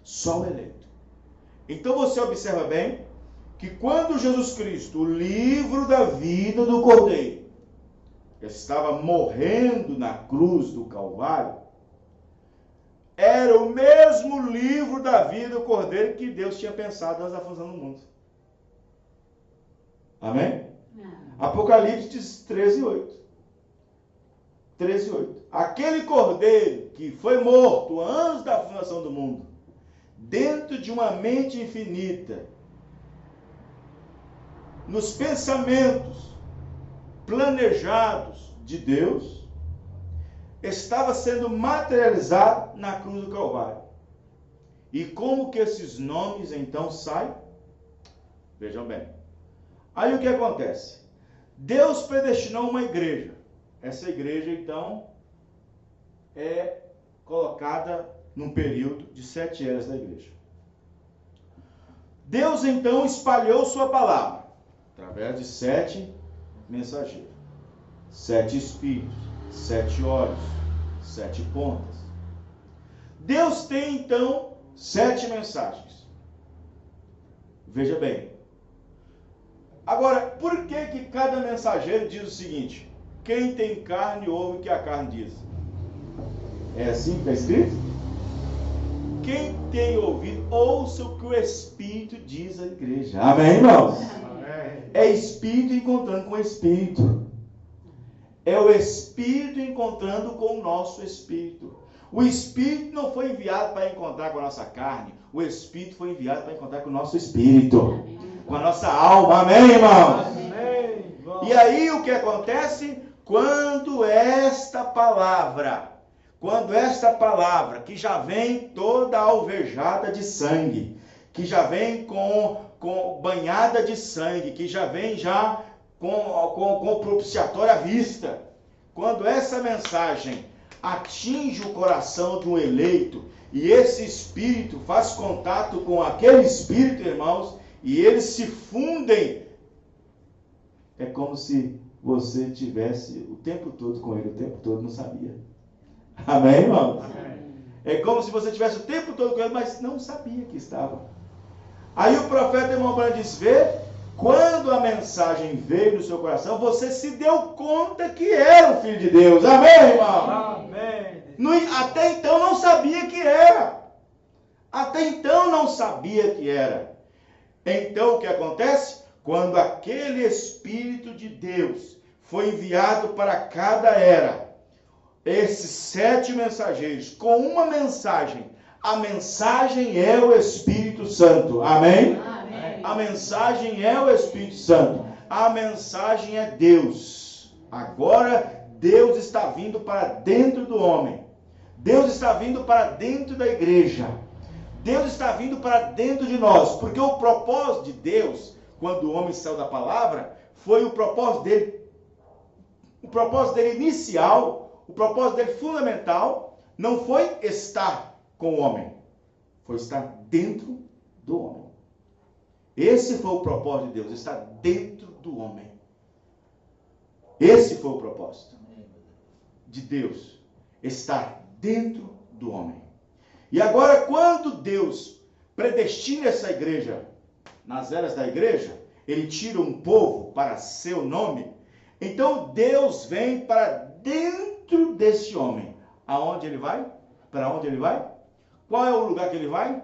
Só o eleito. Então você observa bem que quando Jesus Cristo, o livro da vida do Cordeiro, estava morrendo na cruz do Calvário, era o mesmo livro da vida do Cordeiro que Deus tinha pensado antes da fundação do mundo. Amém? Apocalipse 13:8. 13:8. Aquele cordeiro que foi morto antes da fundação do mundo, dentro de uma mente infinita, nos pensamentos planejados de Deus, estava sendo materializado na cruz do Calvário. E como que esses nomes então saem? Vejam bem. Aí o que acontece? Deus predestinou uma igreja. Essa igreja, então, é colocada num período de 7 eras da igreja. Deus, então, espalhou sua palavra através de 7 mensageiros, 7 espíritos, 7 olhos, 7 pontas. Deus tem, então, 7 mensagens. Veja bem. Agora, por que cada mensageiro diz o seguinte? Quem tem carne, ouve o que a carne diz. É assim que está escrito? Quem tem ouvido, ouça o que o Espírito diz à igreja. Amém, irmãos? Amém. É Espírito encontrando com Espírito. É o Espírito encontrando com o nosso Espírito. O Espírito não foi enviado para encontrar com a nossa carne. O Espírito foi enviado para encontrar com o nosso espírito. Com a nossa alma. Amém, irmãos? Amém. Vamos. E aí o que acontece? Quando esta palavra, que já vem toda alvejada de sangue, que já vem com banhada de sangue, que já vem já com o propiciatório à vista, quando essa mensagem atinge o coração de um eleito, e esse espírito faz contato com aquele espírito, irmãos, e eles se fundem, é como se você tivesse o tempo todo com ele, o tempo todo não sabia. Amém, irmão? Amém. É como se você tivesse o tempo todo com ele, mas não sabia que estava. Aí o profeta irmão Branham diz, quando a mensagem veio no seu coração, você se deu conta que era o Filho de Deus. Amém, irmão? Amém. Até então não sabia que era. Até então não sabia que era. Então o que acontece? Quando aquele Espírito de Deus foi enviado para cada era, esses 7 mensageiros, com uma mensagem, a mensagem é o Espírito Santo. Amém? Amém. A mensagem é o Espírito Santo. A mensagem é Deus. Agora Deus está vindo para dentro do homem. Deus está vindo para dentro da igreja. Deus está vindo para dentro de nós. Porque o propósito de Deus, quando o homem saiu da palavra, foi o propósito dele. O propósito dele inicial, o propósito dele fundamental, não foi estar com o homem. Foi estar dentro do homem. Esse foi o propósito de Deus, estar dentro do homem. Esse foi o propósito de Deus, estar dentro do homem. E agora, quando Deus predestina essa igreja, nas eras da igreja, ele tira um povo para seu nome, então Deus vem para dentro desse homem. Aonde ele vai? Para onde ele vai? Qual é o lugar que ele vai?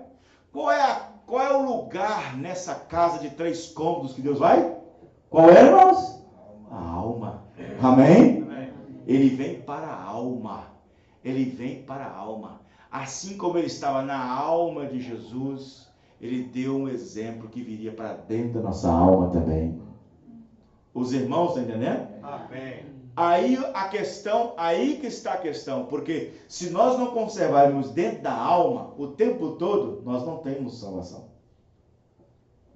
Qual é o lugar nessa casa de 3 cômodos que Deus vai? Qual é, irmãos? A alma. Amém? Amém. Ele vem para a alma. Ele vem para a alma. Assim como ele estava na alma de Jesus, ele deu um exemplo que viria para dentro da nossa alma também. Os irmãos estão entendendo? Amém. Aí que está a questão, porque se nós não conservarmos dentro da alma o tempo todo, nós não temos salvação.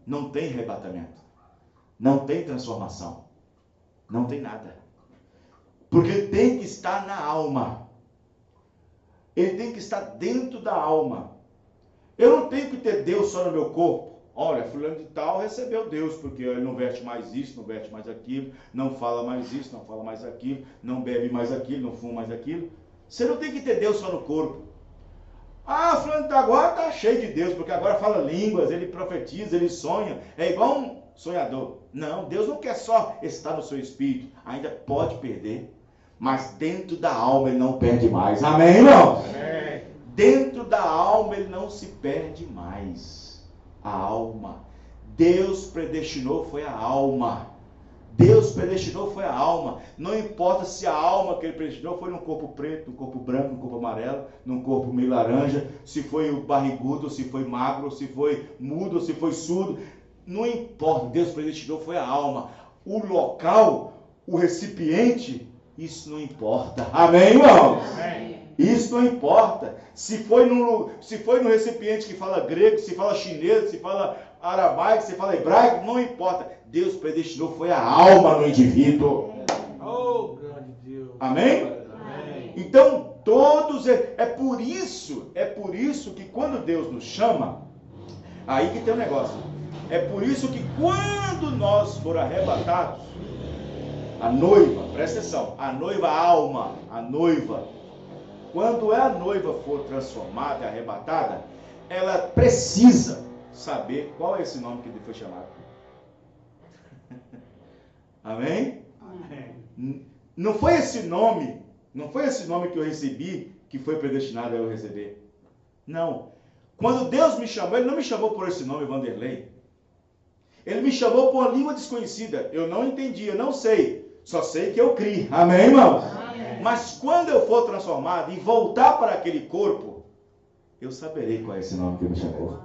Não tem arrebatamento. Não tem transformação. Não tem nada. Porque tem que estar na alma. Ele tem que estar dentro da alma. Eu não tenho que ter Deus só no meu corpo. Olha, fulano de tal recebeu Deus, porque ele não veste mais isso, não veste mais aquilo, não fala mais isso, não fala mais aquilo, não bebe mais aquilo, não fuma mais aquilo. Você não tem que ter Deus só no corpo. Ah, fulano de agora está cheio de Deus, porque agora fala línguas, ele profetiza, ele sonha, é igual um sonhador. Não, Deus não quer só estar no seu espírito, ainda pode perder, mas dentro da alma ele não perde mais. Amém, irmão? Amém. Dentro da alma ele não se perde mais. A alma. Deus predestinou foi a alma. Deus predestinou foi a alma. Não importa se a alma que ele predestinou foi num corpo preto, num corpo branco, num corpo amarelo, num corpo meio laranja, se foi o barrigudo, se foi magro, se foi mudo, se foi surdo. Não importa. Deus predestinou foi a alma. O local, o recipiente, isso não importa. Amém, irmãos? Amém. Isso não importa. Se foi no recipiente que fala grego, se fala chinês, se fala aramaico, se fala hebraico, não importa. Deus predestinou foi a alma no indivíduo. Oh, grande Deus. Amém? Amém. Então, todos... É por isso que quando Deus nos chama, aí que tem um negócio. É por isso que quando nós for arrebatados, a noiva, presta atenção, a noiva alma, a noiva, quando a noiva for transformada e arrebatada, ela precisa saber qual é esse nome que ele foi chamado. Amém? Amém. Não foi esse nome que eu recebi que foi predestinado a eu receber. Não. Quando Deus me chamou, ele não me chamou por esse nome, Vanderlei. Ele me chamou por uma língua desconhecida. Eu não entendi, eu não sei. Só sei que eu criei. Amém, irmãos? Mas quando eu for transformado e voltar para aquele corpo, eu saberei qual é esse nome que me chamou.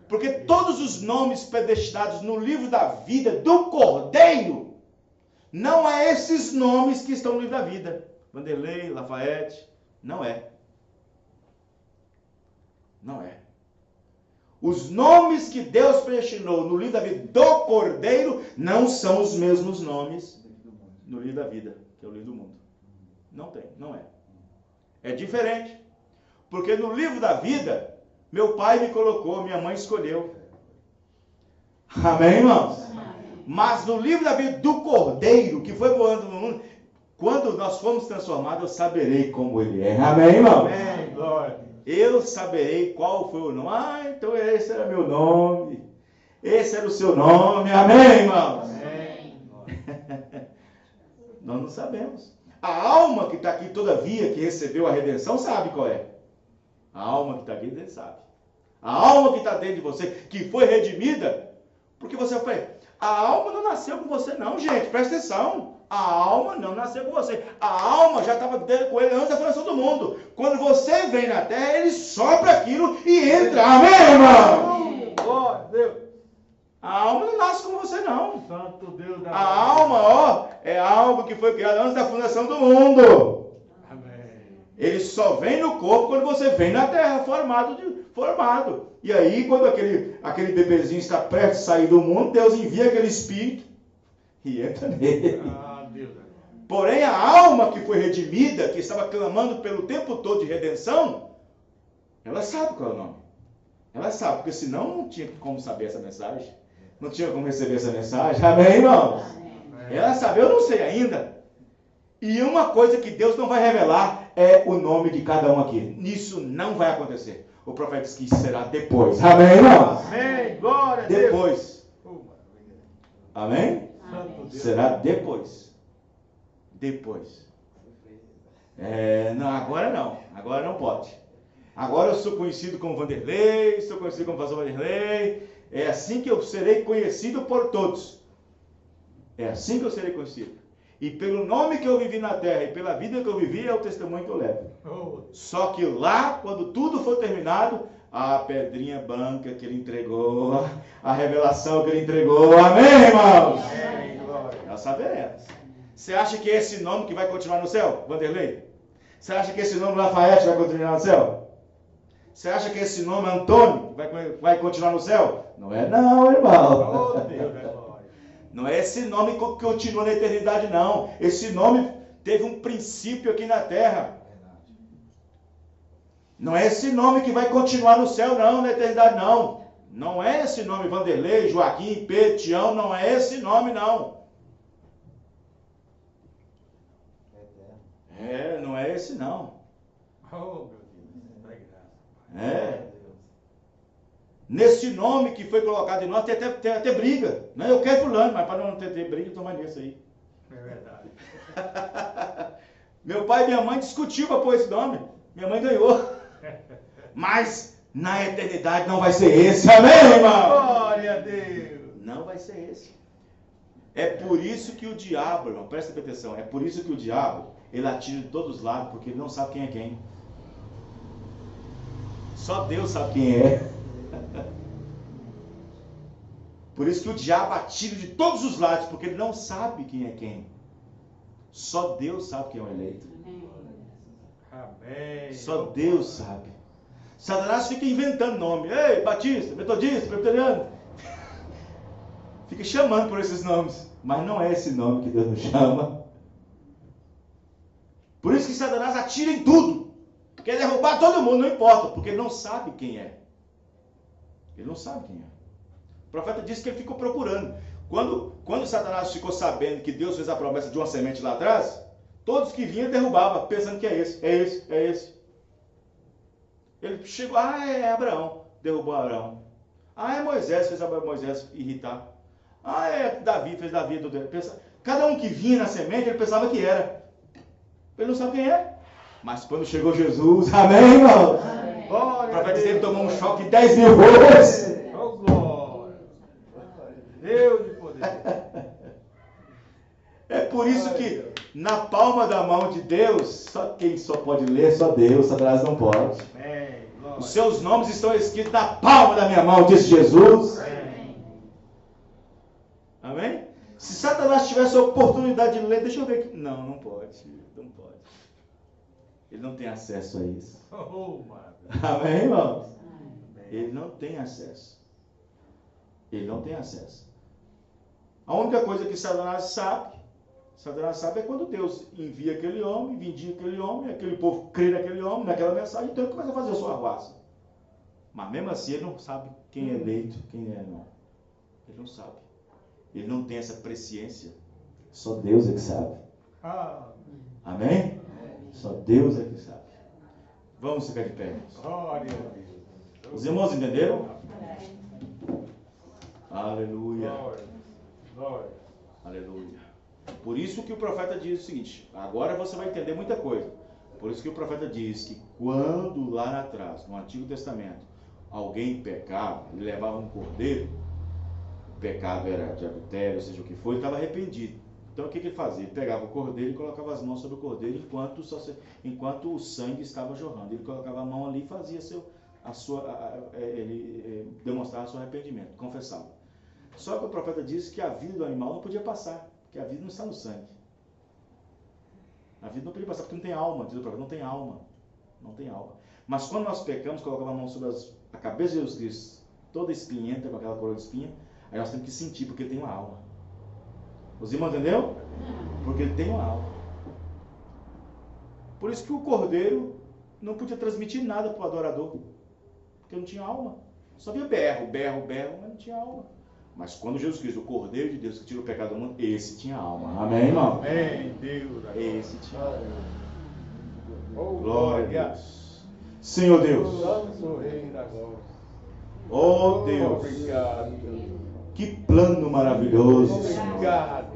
Porque todos os nomes predestinados no livro da vida do Cordeiro, não é esses nomes que estão no livro da vida. Vanderlei, Lafayette, não é. Não é. Os nomes que Deus predestinou no livro da vida do Cordeiro não são os mesmos nomes no livro da vida, que é o livro do mundo. Não tem, não é. É diferente. Porque no livro da vida, meu pai me colocou, minha mãe escolheu. Amém, irmãos? Mas no livro da vida do Cordeiro, que foi voando no mundo, quando nós formos transformados, eu saberei como ele é. Amém, irmão? Amém, glória. Eu saberei qual foi o nome. Ah, então esse era meu nome. Esse era o seu nome. Amém, irmãos? Amém. Nós não sabemos. A alma que está aqui, todavia, que recebeu a redenção, sabe qual é. A alma que está aqui, ele sabe. A alma que está dentro de você, que foi redimida, porque você foi. A alma não nasceu com você, não, gente. Presta atenção. A alma não nasceu com você. A alma já estava com ele antes da fundação do mundo. Quando você vem na terra, ele sopra aquilo e entra. Amém, irmão? Glória a Deus. A alma não nasce com você, não. Santo Deus da A alma, ó, é algo que foi criado antes da fundação do mundo. Amém. Ele só vem no corpo quando você vem na terra, formado. E aí, quando aquele bebezinho está prestes a sair do mundo, Deus envia aquele espírito e entra nele. Ah, Deus. Porém, a alma que foi redimida, que estava clamando pelo tempo todo de redenção, ela sabe qual é o nome. Ela sabe, porque senão não tinha como saber essa mensagem. Não tinha como receber essa mensagem. Amém, irmãos? Ela sabe, eu não sei ainda. E uma coisa que Deus não vai revelar é o nome de cada um aqui. Isso não vai acontecer. O profeta disse que será depois. Amém, irmãos? Amém. Glória a Deus. Depois. Oh, Amém? Santo Deus. Será depois. Depois. Não, agora não. Agora não pode. Agora eu sou conhecido como Vanderlei, sou conhecido como pastor Vanderlei. É assim que eu serei conhecido por todos. É assim que eu serei conhecido. E pelo nome que eu vivi na terra e pela vida que eu vivi, é o testemunho que eu levo. Oh, Só que lá, quando tudo for terminado, a pedrinha branca que ele entregou, a revelação que ele entregou. Amém, irmãos? amém. Glória. Nós saberemos. Você acha que esse nome que vai continuar no céu, Vanderlei? Você acha que esse nome Lafayette vai continuar no céu? Você acha que esse nome Antônio vai continuar no céu? Não é não, irmão. Oh, Deus da glória. Não é esse nome que continua na eternidade, não. Esse nome teve um princípio aqui na terra. Não é esse nome que vai continuar no céu, não, na eternidade, não. Não é esse nome Vanderlei, Joaquim, Pedro, Tião, não é esse nome, não. Não é esse, não. Oh, meu Deus. Dá graça. É. Nesse nome que foi colocado em nós, tem até briga. Não, eu quero fulano, mas para não ter briga, toma nesse aí. É verdade. Meu pai e minha mãe discutiram para pôr esse nome. Minha mãe ganhou. Mas na eternidade não vai ser esse. Amém, irmão? Glória a Deus. Não vai ser esse. É por isso que o diabo, irmão, presta atenção, é por isso que o diabo, ele atira de todos os lados, porque ele não sabe quem é quem. Só Deus sabe quem é. Por isso que o diabo atira de todos os lados, porque ele não sabe quem é quem. Só Deus sabe quem é o eleito. Amém. Só Deus sabe. Satanás fica inventando nome. Ei, Batista, Metodista, Presbiteriano. Fica chamando por esses nomes. Mas não é esse nome que Deus nos chama. Por isso que Satanás atira em tudo. Quer derrubar todo mundo, não importa. Porque ele não sabe quem é. Ele não sabe quem é. O profeta disse que ele ficou procurando. Quando Satanás ficou sabendo que Deus fez a promessa de uma semente lá atrás, todos que vinham derrubavam, pensando que é esse. Ele chegou, é Abraão, derrubou Abraão. É Moisés, fez Moisés irritar. É Davi, fez Davi. Cada um que vinha na semente, ele pensava que era. Ele não sabe quem é. Mas quando chegou Jesus, amém, irmão? O profeta disse, ele tomou um choque de 10 mil vezes. Oh, glória. Deus de poder. É por isso que Na palma da mão de Deus, só quem só pode ler, só Deus, Satanás não pode. Amém. Glória. Os seus nomes estão escritos na palma da minha mão, disse Jesus. Amém. Amém? Se Satanás tivesse a oportunidade de ler, deixa eu ver aqui. Não, não pode. Não pode. Ele não tem acesso a isso. Oh, maravilha. Amém, irmãos? Ele não tem acesso. Ele não tem acesso. A única coisa que Satanás sabe é quando Deus envia aquele homem, vindia aquele homem, aquele povo crê naquele homem, naquela mensagem, então ele começa a fazer a sua arruaça. Mas mesmo assim ele não sabe quem é eleito, quem é não. Ele não sabe. Ele não tem essa presciência. Só Deus é que sabe. Amém? Só Deus é que sabe. Vamos ficar de pé, irmãos. Glória a Deus. Os irmãos entenderam? Aleluia. Glória. Glória. Aleluia. Por isso que o profeta diz o seguinte, agora você vai entender muita coisa. Por isso que o profeta diz que quando lá atrás, no Antigo Testamento, alguém pecava e levava um cordeiro, o pecado era de adultério, seja o que for, ele estava arrependido. Então o que ele fazia? Ele pegava o cordeiro e colocava as mãos sobre o cordeiro enquanto o sangue estava jorrando. Ele colocava a mão ali e fazia ele demonstrava seu arrependimento, confessava. Só que o profeta disse que a vida do animal não podia passar, porque a vida não está no sangue. A vida não podia passar, porque não tem alma, diz o profeta, não tem alma. Não tem alma. Mas quando nós pecamos, colocamos a mão sobre a cabeça de Jesus Cristo, toda espinhenta, com aquela coroa de espinha, aí nós temos que sentir, porque ele tem uma alma. Os irmãos entenderam? Porque ele tem uma alma. Por isso que o cordeiro não podia transmitir nada para o adorador, porque não tinha alma. Só via berro, mas não tinha alma. Mas quando Jesus Cristo, o Cordeiro de Deus que tira o pecado do mundo, esse tinha alma. Amém, irmão? Amém, Deus. Esse tinha alma. Oh, Glória a Deus. Senhor Deus. Santo Rei da Glória. Oh Deus. Obrigado. Que plano maravilhoso, Senhor. Obrigado.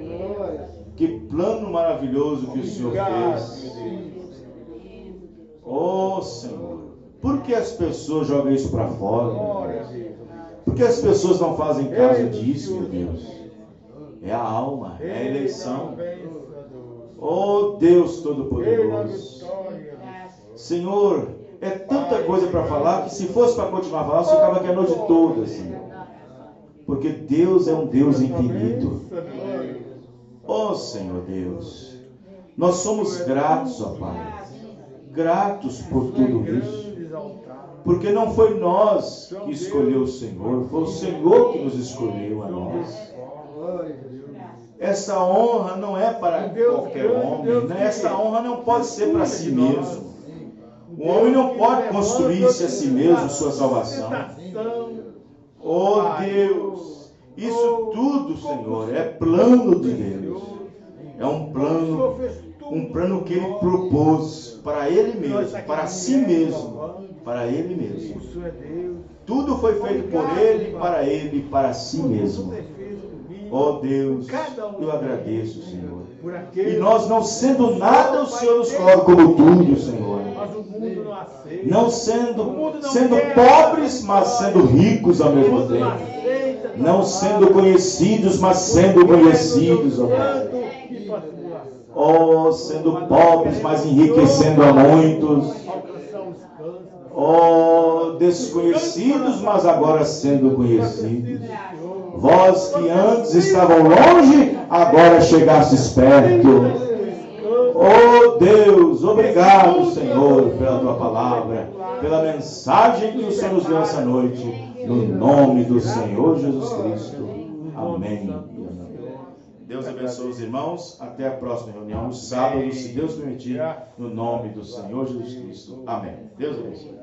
Que plano maravilhoso que o Senhor fez. Oh Senhor. Por que as pessoas jogam isso para fora? Glória a Deus. Por que as pessoas não fazem caso disso, meu Deus? É a alma, é a eleição. Oh Deus Todo-Poderoso. Senhor, é tanta coisa para falar que se fosse para continuar a falar, você ficava aqui a noite toda, Senhor. Porque Deus é um Deus infinito. Oh Senhor Deus, nós somos gratos, ó Pai. Gratos por tudo isso. Porque não foi nós que escolheu o Senhor, foi o Senhor que nos escolheu a nós. Essa honra não é para qualquer homem, né? Essa honra não pode ser para si mesmo. O homem não pode construir-se a si mesmo sua salvação. Oh Deus, isso tudo, Senhor, é plano de Deus. É um plano que Ele propôs para Ele mesmo, para si mesmo. Para Ele mesmo. Tudo foi feito por Ele, para si mesmo. Oh Deus, eu agradeço, Senhor. E nós não sendo nada, o Senhor nos coloca como tudo, Senhor. Não sendo pobres, mas sendo ricos ao mesmo tempo. Não sendo conhecidos, mas sendo conhecidos, ó Pai. Oh, sendo pobres, mas enriquecendo a muitos. Oh, desconhecidos, mas agora sendo conhecidos. Vós que antes estavam longe, agora chegastes perto. Oh Deus, obrigado, Senhor, pela Tua palavra, pela mensagem que o Senhor nos deu essa noite, no nome do Senhor Jesus Cristo. Amém. Deus abençoe os irmãos. Até a próxima reunião, no sábado, se Deus permitir, no nome do Senhor Jesus Cristo. Amém. Deus abençoe.